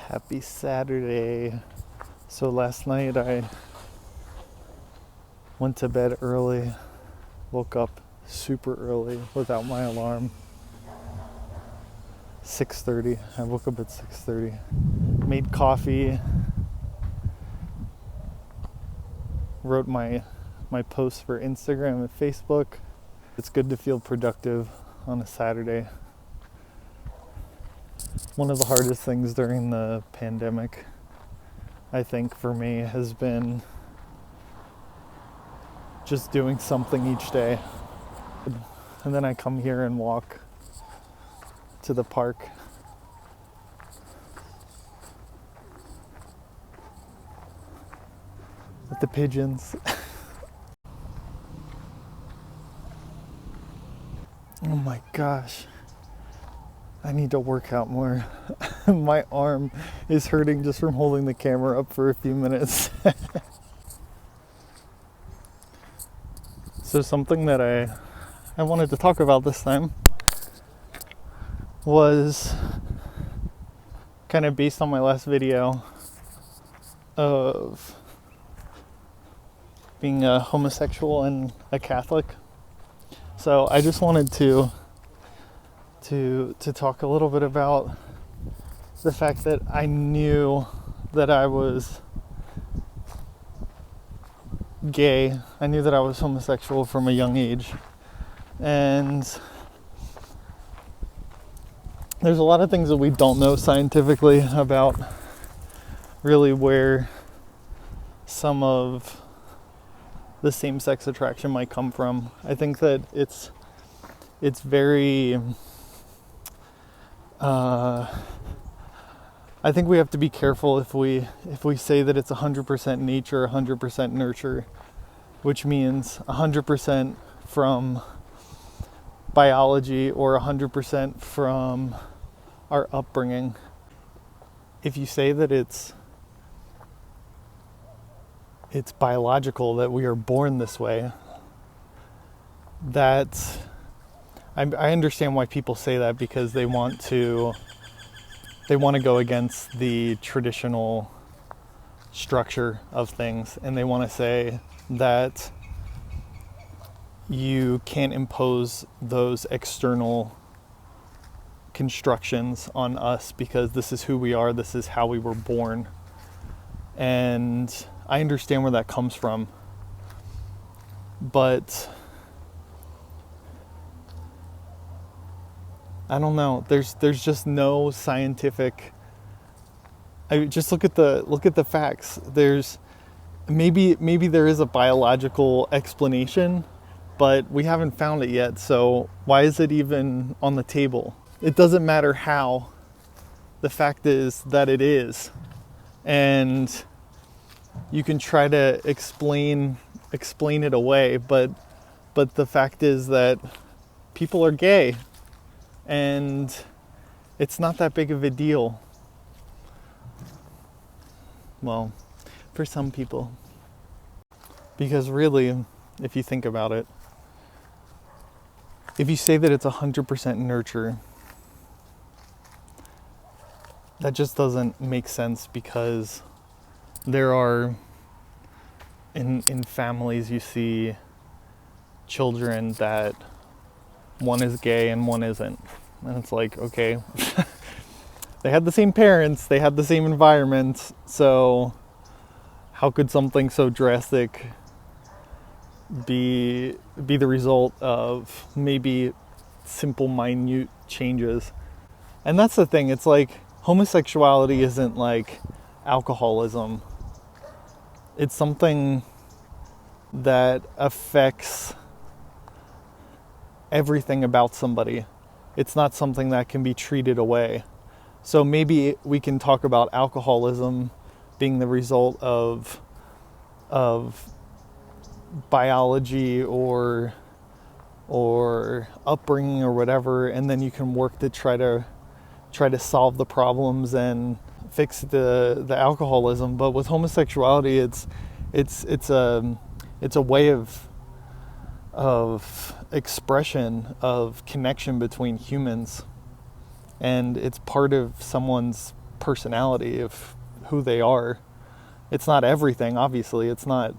Happy Saturday. So last night I went to bed early, woke up super early without my alarm. 6:30. I woke up at 6:30. Made coffee. Wrote my posts for Instagram and Facebook. It's good to feel productive on a Saturday. One of the hardest things during the pandemic, I think, for me has been just doing something each day. And then I come here and walk to the park. With the pigeons. Oh my gosh. I need to work out more. My arm is hurting just from holding the camera up for a few minutes. So something that I wanted to talk about this time was kind of based on my last video of being a homosexual and a Catholic. So I just wanted to talk a little bit about the fact that I knew that I was gay. I knew that I was homosexual from a young age. And there's a lot of things that we don't know scientifically about really where some of the same-sex attraction might come from. I think that it's very I think we have to be careful if we say that it's 100% nature, 100% nurture, which means 100% from biology or 100% from our upbringing. If you say that it's biological, that we are born this way, that I understand why people say that, because they want to go against the traditional structure of things, and they want to say that you can't impose those external constructions on us because this is who we are, this is how we were born. And I understand where that comes from, but I don't know. There's just no scientific. Just look at the facts. There's maybe there is a biological explanation, but we haven't found it yet. So why is it even on the table? It doesn't matter how. The fact is that it is, and you can try to explain it away, but the fact is that people are gay. And it's not that big of a deal. Well, for some people. Because really, if you think about it, if you say that it's 100% nurture, that just doesn't make sense, because there are, in families, you see children that one is gay and one isn't. And it's like, okay, they had the same parents, they had the same environment, so how could something so drastic be the result of maybe simple, minute changes? And that's the thing, it's like homosexuality isn't like alcoholism. It's something that affects everything about somebody. It's not something that can be treated away. So maybe we can talk about alcoholism being the result of biology or upbringing or whatever, and then you can work to try to solve the problems and fix the alcoholism. But with homosexuality, it's a way of expression, of connection between humans, and it's part of someone's personality, of who they are. It's not everything, obviously. It's not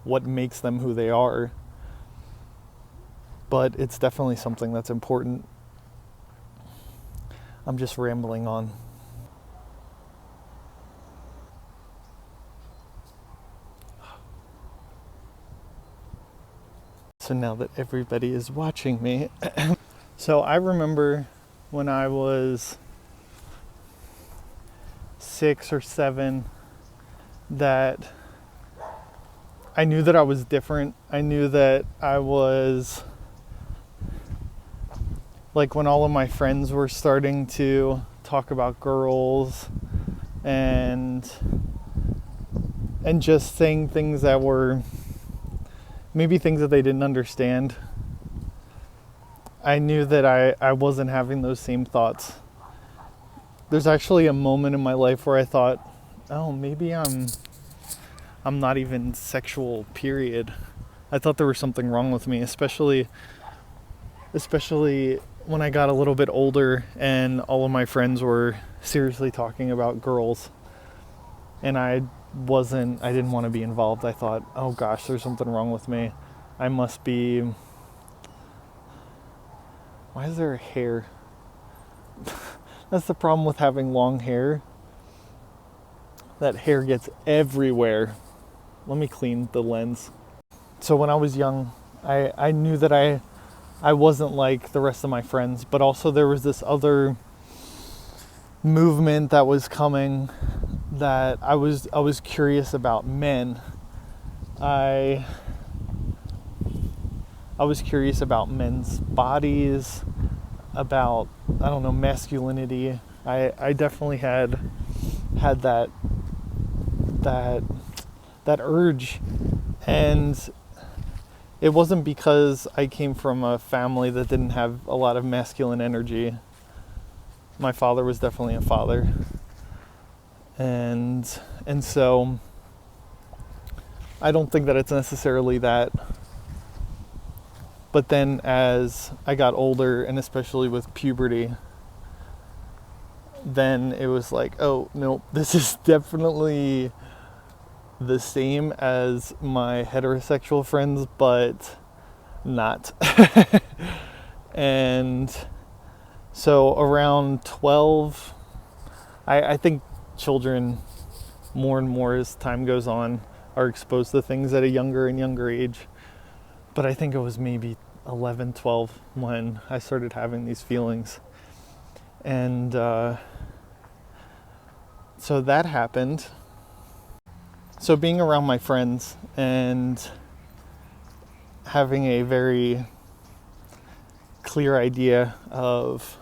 what makes them who they are, but it's definitely something that's important. I'm just rambling on. So now that everybody is watching me, so I remember when I was 6 or 7 that I knew that I was different. I knew that I was, like, when all of my friends were starting to talk about girls and just saying things that were maybe things that they didn't understand, I knew that I wasn't having those same thoughts. There's actually a moment in my life where I thought, oh, maybe I'm not even sexual, period. I thought there was something wrong with me, especially when I got a little bit older and all of my friends were seriously talking about girls, and I didn't want to be involved. I thought, oh gosh, there's something wrong with me. I must be... Why is there a hair? That's the problem with having long hair. That hair gets everywhere. Let me clean the lens. So when I was young, I knew that I wasn't like the rest of my friends, but also there was this other movement that was coming that I was curious about men. I was curious about men's bodies, about, I don't know, masculinity. I definitely had that urge, and it wasn't because I came from a family that didn't have a lot of masculine energy. My father was definitely a father. And so I don't think that it's necessarily that. But then as I got older, and especially with puberty, then it was like, oh, no, this is definitely the same as my heterosexual friends, but not. And so around 12, I think children, more and more as time goes on, are exposed to things at a younger and younger age. But I think it was maybe 11, 12 when I started having these feelings. And so that happened. So being around my friends and having a very clear idea of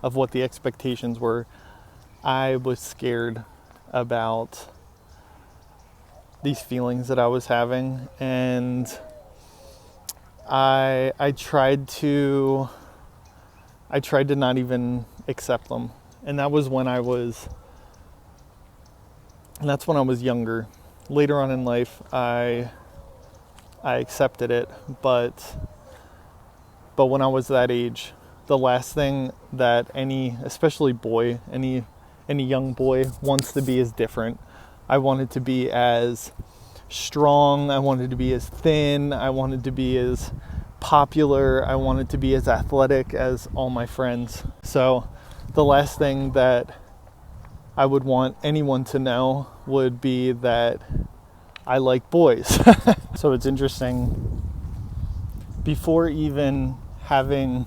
what the expectations were, I was scared about these feelings that I was having, and I tried to not even accept them. And that was when that's when I was younger. Later on in life, I accepted it, but when I was that age, the last thing that any young boy wants to be is different. I wanted to be as strong, I wanted to be as thin, I wanted to be as popular, I wanted to be as athletic as all my friends. So the last thing that I would want anyone to know would be that I like boys. So it's interesting, before even having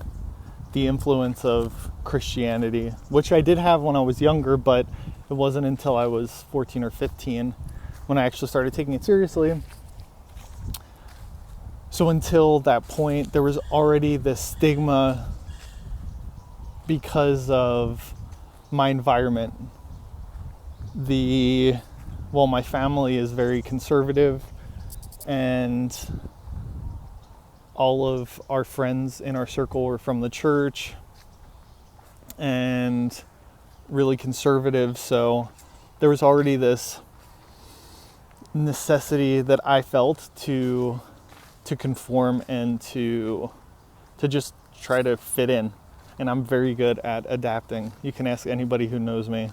the influence of Christianity, which I did have when I was younger, but it wasn't until I was 14 or 15 when I actually started taking it seriously. So until that point, there was already this stigma because of my environment. My family is very conservative, and all of our friends in our circle were from the church and really conservative. So there was already this necessity that I felt to conform and to just try to fit in. And I'm very good at adapting. You can ask anybody who knows me.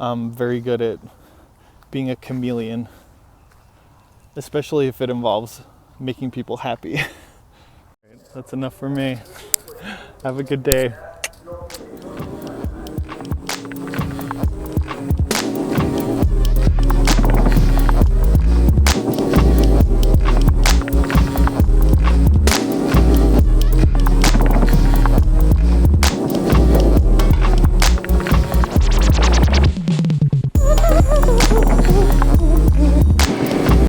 I'm very good at being a chameleon, especially if it involves making people happy. That's enough for me. Have a good day.